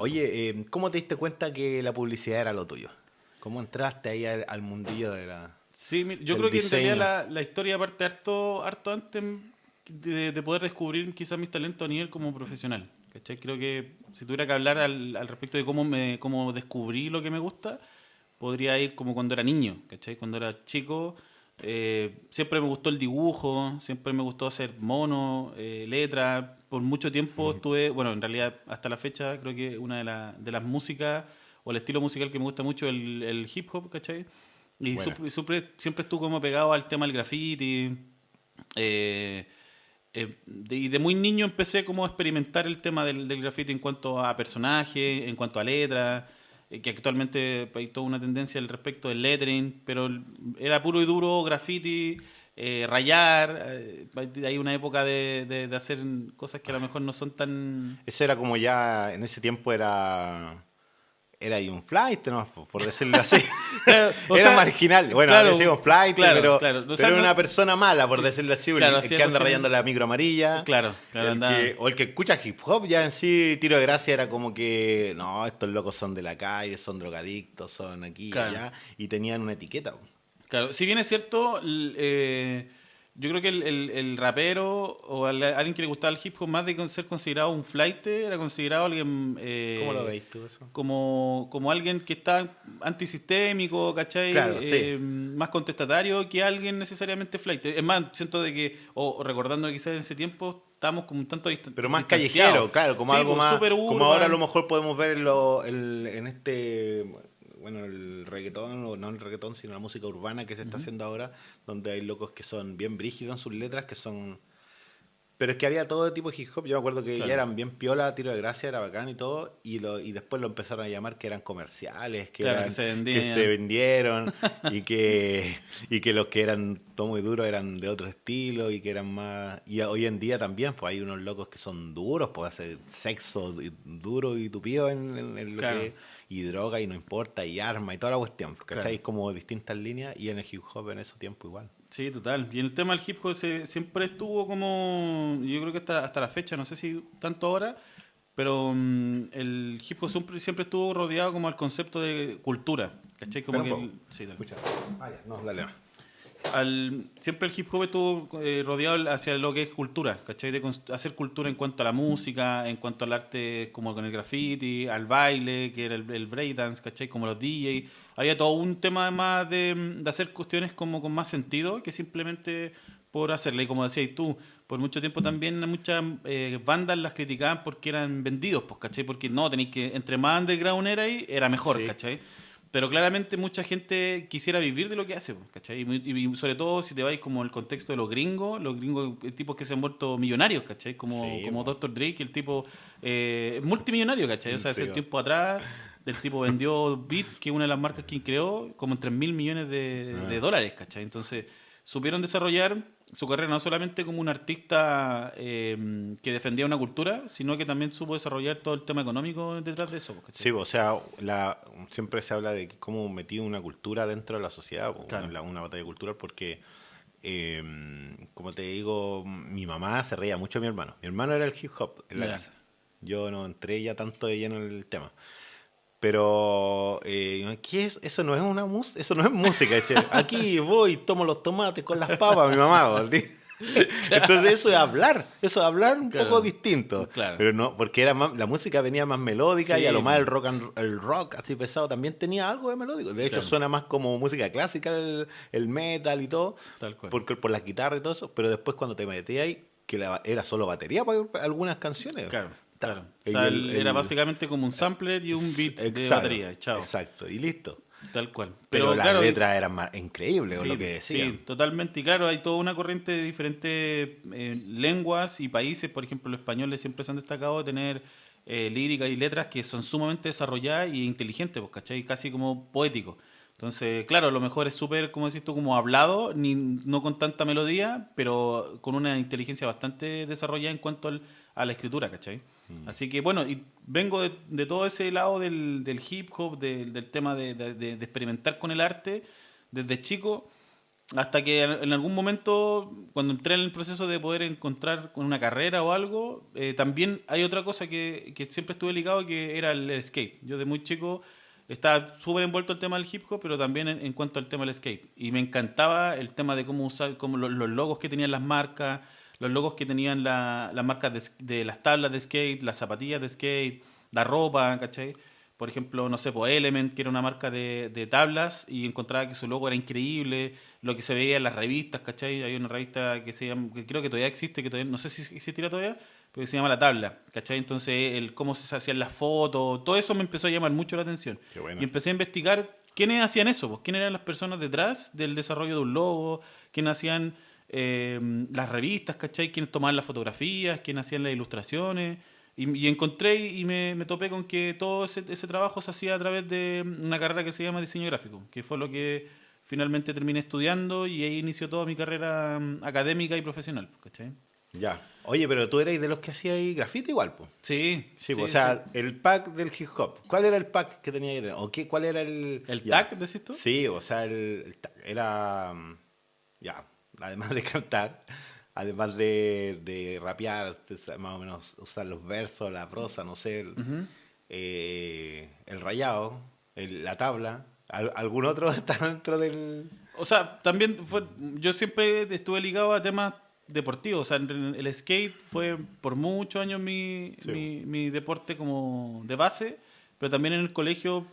Oye, ¿cómo te diste cuenta que la publicidad era lo tuyo? ¿Cómo entraste ahí al mundillo Sí, yo del creo que en realidad diseño? la historia parte harto antes de poder descubrir quizás mis talentos a nivel como profesional. ¿Cachai? Creo que si tuviera que hablar al respecto de cómo descubrí lo que me gusta, podría ir como cuando era niño, ¿cachai? Cuando era chico, siempre me gustó el dibujo, siempre me gustó hacer monos, letras. Por mucho tiempo estuve, bueno, en realidad hasta la fecha creo que una de las músicas o el estilo musical que me gusta mucho es el hip hop, ¿cachai? Y Bueno, siempre estuve como pegado al tema del graffiti. eh, y de muy niño empecé como a experimentar el tema del graffiti en cuanto a personajes, en cuanto a letras, que actualmente hay toda una tendencia al respecto del lettering, pero era puro y duro graffiti, rayar. Hay una época de hacer cosas que a lo mejor no son tan... eso era como ya, en ese tiempo era ahí un flight, ¿no? Por decirlo así. Claro, o Era sea, marginal. Bueno, ahora claro, decimos flight, claro, claro. O pero sea, era no, una persona mala, por decirlo así. claro, El hacía que anda cuestiones... rayando la micro amarilla. Claro, claro, andaba... O el que escucha hip hop ya en sí, tiro de gracia era como que, no, estos locos son de la calle, son drogadictos, son aquí y Claro. allá, y tenían una etiqueta. Claro, si bien es cierto, yo creo que el rapero o alguien que le gustaba el hip hop, más de ser considerado un flight, era considerado alguien ¿Cómo lo veis tú eso? como alguien que está antisistémico, ¿cachai? Claro, sí. Más contestatario que alguien necesariamente flight. Es más, siento de que, o recordando que quizás en ese tiempo estábamos como un tanto Pero más distanciados. callejero, claro, como Sí, algo pues más, súper como ahora a lo urban. mejor podemos ver en este, bueno, el reggaetón, o no el reggaetón, sino la música urbana que se está Ujú. haciendo ahora, donde hay locos que son bien brígidos en sus letras, que son... Pero es que había todo tipo de hip hop, yo me acuerdo que ya Claro, eran bien piola, tiro de gracia, era bacán y todo, y después lo empezaron a llamar que eran comerciales, claro, que se que se vendían. vendieron, y que los que eran todo muy duros eran de otro estilo, y que eran más... Y hoy en día también, pues hay unos locos que son duros, pues hacer sexo duro y tupido en lo Claro, que... Y droga y no importa, y arma y toda la cuestión, claro. ¿cachai? Como distintas líneas, y en el hip hop en ese tiempo igual. Sí, total. Y en el tema del hip hop siempre estuvo como, yo creo que hasta la fecha, no sé si tanto ahora, pero el hip hop siempre estuvo rodeado como al concepto de cultura, ¿cachai? Como Espera un que poco. sí, dale. Escucha. Ah, ya, no, dale. Siempre el hip hop estuvo rodeado hacia lo que es cultura, ¿cachai? De hacer cultura en cuanto a la música, en cuanto al arte como con el graffiti, al baile, que era el breakdance, ¿cachai? Como los DJs. Había todo un tema más de hacer cuestiones como con más sentido que simplemente por hacerla. Y como decías tú, por mucho tiempo también muchas bandas las criticaban porque eran vendidos, pues, ¿cachai? Porque no, tenéis que, entre más underground era ahí, era mejor, Sí. ¿cachai? Pero claramente mucha gente quisiera vivir de lo que hace, po, ¿cachai? Y sobre todo si te vais como el contexto de los gringos, tipos que se han vuelto millonarios, ¿cachai? Sí, Como po. Dr. Dre, que el tipo es multimillonario, ¿cachai? O sea, hace Sí, po. tiempo atrás el tipo vendió Beat, que es una de las marcas que creó, como en 3.000 millones de Ah. dólares, ¿cachai? Entonces supieron desarrollar su carrera no solamente como un artista que defendía una cultura, sino que también supo desarrollar todo el tema económico detrás de eso, ¿cachai? Sí, po, o sea, siempre se habla de cómo metí una cultura dentro de la sociedad, po, Claro. una batalla cultural, porque, eh, como te digo, mi mamá se reía mucho de mi hermano. Mi hermano era el hip hop en la Ya. casa. Yo no entré ya tanto de lleno en el tema. Pero, ¿qué es? Eso no es eso no es música. Decía, aquí voy, tomo los tomates con las papas, mi mamá. ¿Verdad? Entonces eso es hablar un poco Claro, distinto. claro. Pero no, porque la música venía más melódica y a Sí, lo más po, el rock así pesado también tenía algo de melódico. De hecho, claro, suena más como música clásica el metal y todo, tal cual. porque por la guitarra y todo eso. Pero después cuando te metías ahí, que era solo batería para algunas canciones. Claro, Ta. claro. O Y sea, era básicamente como un sampler y un beat de Exacto, batería, y chao, exacto, y listo. tal cual. Pero Pero las claro, letras eran más increíbles con lo que sí, decían. sí, totalmente. Y claro, hay toda una corriente de diferentes lenguas y países. Por ejemplo, los españoles siempre se han destacado de tener líricas y letras que son sumamente desarrolladas e inteligentes, pues, ¿cachai? Casi como poéticos. Entonces, claro, a lo mejor es súper, como decís tú, como hablado, no con tanta melodía, pero con una inteligencia bastante desarrollada en cuanto a la escritura, ¿cachai? Así que bueno, y vengo de todo ese lado del hip hop, del tema de experimentar con el arte desde chico. Hasta que en algún momento, cuando entré en el proceso de poder encontrar con una carrera o algo, también hay otra cosa que siempre estuve ligado, que era el skate. Yo de muy chico estaba súper envuelto en el tema del hip hop, pero también en cuanto al tema del skate. Y me encantaba el tema de cómo usar, cómo los logos que tenían las marcas, los logos que tenían las marcas de las tablas de skate, las zapatillas de skate, la ropa, ¿cachai? Por ejemplo, no sé, pues Element, que era una marca de tablas, y encontraba que su logo era increíble, lo que se veía en las revistas, ¿cachai? Hay una revista que se llama, que creo que todavía existe, que todavía, no sé si existirá todavía, pero que se llama La Tabla, ¿cachai? Entonces, el cómo se hacían las fotos, todo eso me empezó a llamar mucho la atención. Qué Y bueno. empecé a investigar quiénes hacían eso, pues, quiénes eran las personas detrás del desarrollo de un logo, quiénes hacían las revistas, ¿cachai? Quiénes tomaban las fotografías, quiénes hacían las ilustraciones. Y encontré y me topé con que todo ese trabajo se hacía a través de una carrera que se llama diseño gráfico, que fue lo que finalmente terminé estudiando y ahí inició toda mi carrera académica y profesional, ¿cachai? Ya. Oye, pero tú erais de los que hacía ahí grafiti igual, pues. Sí, Sí, pues, o sí, sí. sea, el pack del hip hop. ¿Cuál era el pack que tenía que tener? ¿O qué, cuál era el...? ¿El Ya. tag, decís tú? Sí, o sea, el tag era... Ya, además de cantar, además de rapear, más o menos usar los versos, la prosa, no sé, el rayado, la tabla. ¿Algún otro está dentro del...? O sea, también fue, yo siempre estuve ligado a temas deportivos. O sea, el skate fue por muchos años Sí, mi deporte como de base, pero también en el colegio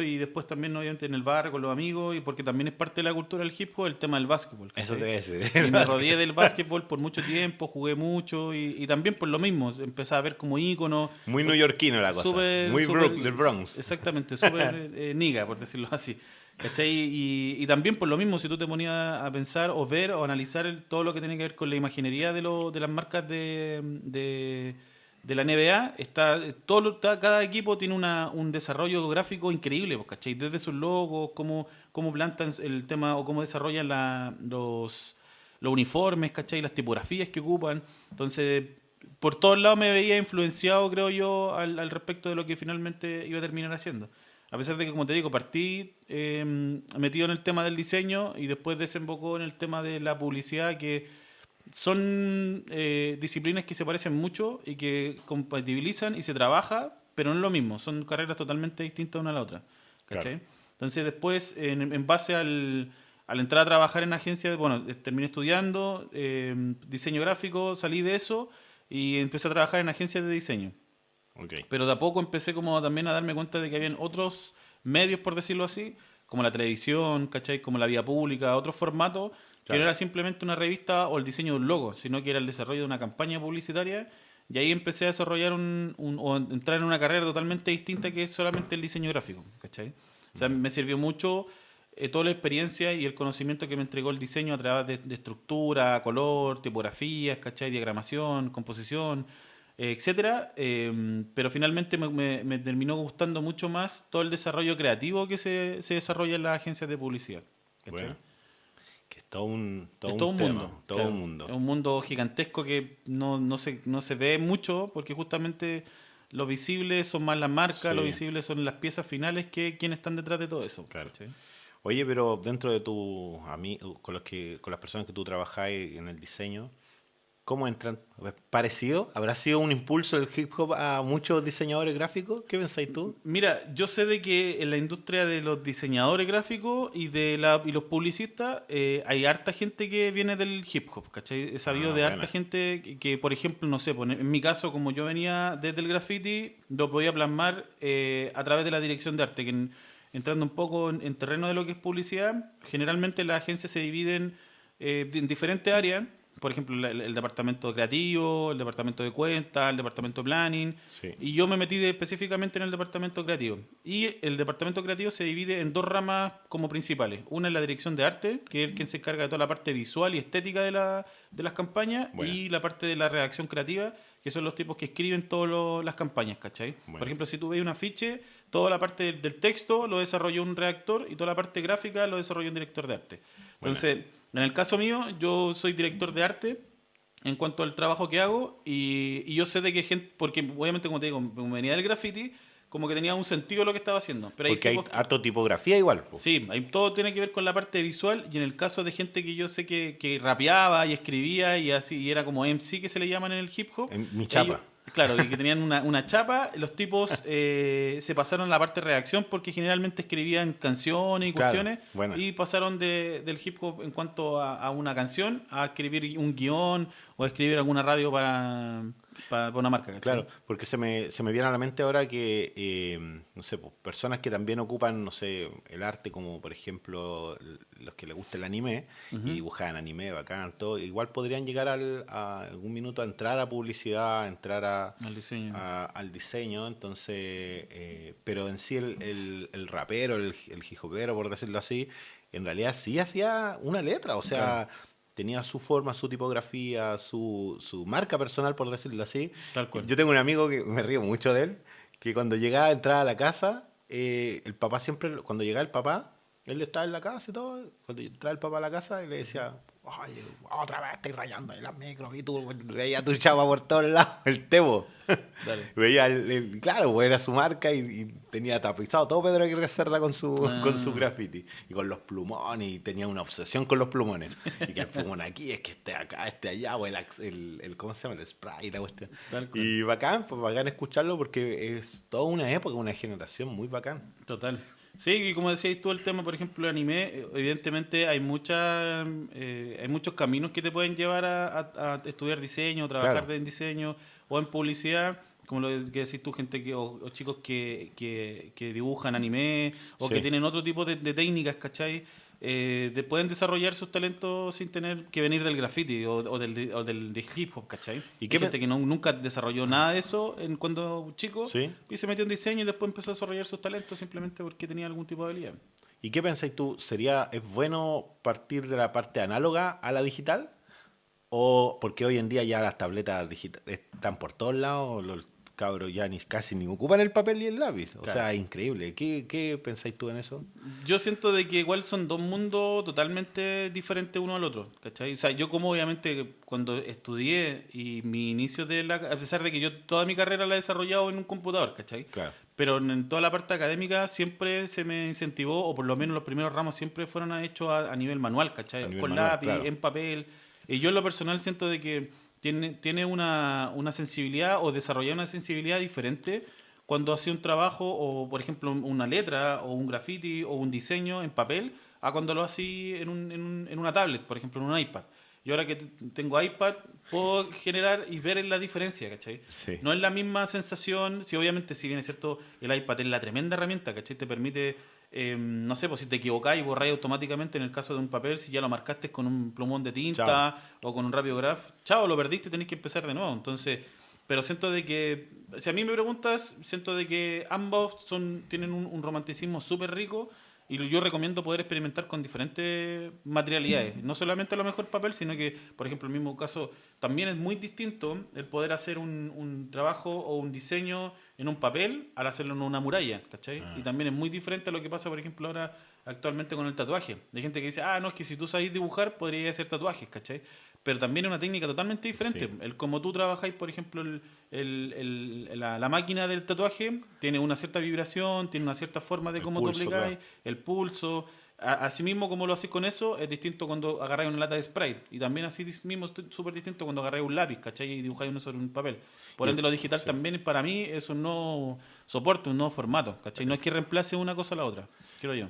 y después también obviamente en el bar con los amigos y porque también es parte de la cultura del hip hop el tema del básquetbol, eso te ¿cachai? voy a decir. Y me rodeé del básquetbol por mucho tiempo, jugué mucho y también por lo mismo, empecé a ver como íconos, Muy neoyorquino la cosa. súper, Muy súper, del Bronx. exactamente, súper niga, por decirlo así. ¿Cachai? Y también por lo mismo, si tú te ponías a pensar o ver o analizar todo lo que tiene que ver con la imaginería de las marcas de la NBA, cada equipo tiene un desarrollo gráfico increíble, pues, ¿cachai? Desde sus logos, cómo plantan el tema o cómo desarrollan los uniformes, ¿cachai? Las tipografías que ocupan. Entonces, por todos lados me veía influenciado, creo yo, al respecto de lo que finalmente iba a terminar haciendo. A pesar de que, como te digo, partí metido en el tema del diseño y después desembocó en el tema de la publicidad, que son disciplinas que se parecen mucho y que compatibilizan y se trabaja, pero no es lo mismo. Son carreras totalmente distintas una a la otra. Claro. ¿Cachai? Entonces después, en base al entrar a trabajar en agencias, bueno, terminé estudiando diseño gráfico, salí de eso y empecé a trabajar en agencias de diseño. Ok. Pero de a poco empecé como también a darme cuenta de que habían otros medios, por decirlo así, como la televisión, ¿cachai? Como la vía pública, otros formatos, que no Claro. era simplemente una revista o el diseño de un logo, sino que era el desarrollo de una campaña publicitaria. Y ahí empecé a desarrollar o entrar en una carrera totalmente distinta que es solamente el diseño gráfico, ¿cachai? O sea, me sirvió mucho toda la experiencia y el conocimiento que me entregó el diseño a través de estructura, color, tipografías, ¿cachai? Diagramación, composición, etcétera. Pero finalmente me terminó gustando mucho más todo el desarrollo creativo que se desarrolla en las agencias de publicidad. ¿Cachai? Bueno, que es todo Es todo un un tema, mundo, todo un claro. mundo. Es un mundo gigantesco que no se ve mucho porque justamente lo visible son más las marcas, lo Sí, visible son las piezas finales que quienes están detrás de todo eso. claro. ¿Cachai? Oye, pero dentro de tus amigos, con las personas que tú trabajáis en el diseño, ¿cómo entran? ¿Parecido? ¿Habrá sido un impulso del hip hop a muchos diseñadores gráficos? ¿Qué pensáis tú? Mira, yo sé de que en la industria de los diseñadores gráficos y los publicistas hay harta gente que viene del hip hop, ¿cachai? He sabido Ah, de harta buena. gente por ejemplo, no sé, pues, en mi caso, como yo venía desde el graffiti, lo podía plasmar a través de la dirección de arte, entrando un poco en terreno de lo que es publicidad, generalmente las agencias se dividen en diferentes áreas. Por ejemplo, el departamento creativo, el departamento de cuentas, el departamento de planning. Sí, Y yo me metí específicamente en el departamento creativo. Y el departamento creativo se divide en dos ramas como principales. Una es la dirección de arte, que es el quien se encarga de toda la parte visual y estética de las campañas. buena, Y la parte de la redacción creativa, que son los tipos que escriben todas las campañas, ¿cachai? Por buena. ejemplo, si tú ves un afiche, toda la parte del texto lo desarrolló un redactor y toda la parte gráfica lo desarrolló un director de arte. Buena. Entonces, en el caso mío, yo soy director de arte en cuanto al trabajo que hago y yo sé de que gente, porque obviamente como te digo, como venía del graffiti, como que tenía un sentido lo que estaba haciendo. Pero Porque hay tipos harto tipografía igual, po. sí, todo tiene que ver con la parte visual y en el caso de gente que yo sé que rapeaba y escribía y así y era como MC que se le llaman en el hip hop. En mi chapa. Claro, y que tenían una chapa, los tipos se pasaron a la parte de redacción porque generalmente escribían canciones y Claro, cuestiones buena. y pasaron del hip hop en cuanto a una canción a escribir un guión o a escribir alguna radio para una marca, ¿cachai? Claro, porque se me viene a la mente ahora que, no sé, pues, personas que también ocupan, no sé, el arte, como por ejemplo los que les gusta el anime y dibujan anime, bacán, todo, igual podrían llegar a algún minuto a entrar a publicidad, a entrar Al diseño. al diseño, entonces, pero en sí el rapero, el hip-hopero, por decirlo así, en realidad sí hacía una letra, o sea... Claro. Tenía su forma, su tipografía, su marca personal, por decirlo así. Tal cual. Yo tengo un amigo que me río mucho de él, que cuando llegaba, entraba a la casa, el papá siempre, cuando llegaba el papá, él estaba en la casa y todo, cuando entraba el papá a la casa, y le decía, oye, otra vez estoy rayando en las micros, y tú veías tu chapa por todos lados, el Tebo. Dale. Veía, claro, pues era su marca y tenía tapizado todo Pedro Aguirre Cerda con con su graffiti. Y con los plumones, y tenía una obsesión con los plumones. Y que el plumón aquí, es que esté acá, esté allá, o ¿cómo se llama? El spray, la cuestión. Tal cual. Y bacán, pues bacán escucharlo porque es toda una época, una generación muy bacán. Total. Sí, y como decías tú, el tema, por ejemplo, el anime, evidentemente hay hay muchos caminos que te pueden llevar a estudiar diseño, trabajar Claro. en diseño o en publicidad, como lo que decís tú, gente o chicos que dibujan anime o Sí. que tienen otro tipo de técnicas, ¿cachai? Pueden desarrollar sus talentos sin tener que venir del graffiti o del de hip hop, ¿cachai? ¿Y Hay qué gente que nunca desarrolló nada de eso cuando chico ¿Sí? y se metió en diseño y después empezó a desarrollar sus talentos simplemente porque tenía algún tipo de habilidad. ¿Y qué pensáis tú? ¿Es bueno partir de la parte análoga a la digital? ¿O porque hoy en día ya las tabletas digitales están por todos lados, los cabros ya casi ni ocupan el papel y el lápiz? O Claro. sea, es increíble. ¿Qué pensáis tú en eso? Yo siento de que igual son dos mundos totalmente diferentes uno al otro, ¿cachai? O sea, yo como obviamente cuando estudié y mi inicio a pesar de que yo toda mi carrera la he desarrollado en un computador, ¿cachai? Claro. Pero en toda la parte académica siempre se me incentivó, o por lo menos los primeros ramos siempre fueron hechos a nivel manual, ¿cachai? A nivel Con manual, lápiz, claro. en papel. Y yo en lo personal siento de que tiene una sensibilidad o desarrollar una sensibilidad diferente cuando hacía un trabajo o, por ejemplo, una letra o un graffiti o un diseño en papel a cuando lo hacía en una tablet, por ejemplo, en un iPad. Y ahora que tengo iPad, puedo generar y ver la diferencia, ¿cachai? Sí. No es la misma sensación, si obviamente, si bien es cierto, el iPad es la tremenda herramienta, ¿cachai? Te permite, no sé, pues si te equivocáis, borráis automáticamente en el caso de un papel, si ya lo marcaste con un plumón de tinta Chao. o con un Rapiograph, chao, lo perdiste, tenés que empezar de nuevo. Entonces, pero siento de que, si a mí me preguntas, siento de que ambos tienen un romanticismo súper rico y yo recomiendo poder experimentar con diferentes materialidades. No solamente a lo mejor papel, sino que, por ejemplo, el mismo caso, también es muy distinto el poder hacer un trabajo o un diseño en un papel al hacerlo en una muralla, ¿cachai? Y también es muy diferente a lo que pasa, por ejemplo, ahora actualmente con el tatuaje. Hay gente que dice, no, es que si tú sabes dibujar, podrías hacer tatuajes, ¿cachai? Pero también es una técnica totalmente diferente. Sí. El como tú trabajáis, por ejemplo, la máquina del tatuaje tiene una cierta vibración, tiene una cierta forma de El cómo pulso, tú aplicáis, claro. el pulso. Asimismo, como lo hacéis con eso, es distinto cuando agarráis una lata de spray. Y también así mismo es súper distinto cuando agarráis un lápiz, ¿cachai? Y dibujáis uno sobre un papel. Por Y- ende, lo digital sí. también para mí es un nuevo soporte, un nuevo formato, ¿cachai? No es que reemplace una cosa a la otra, creo yo.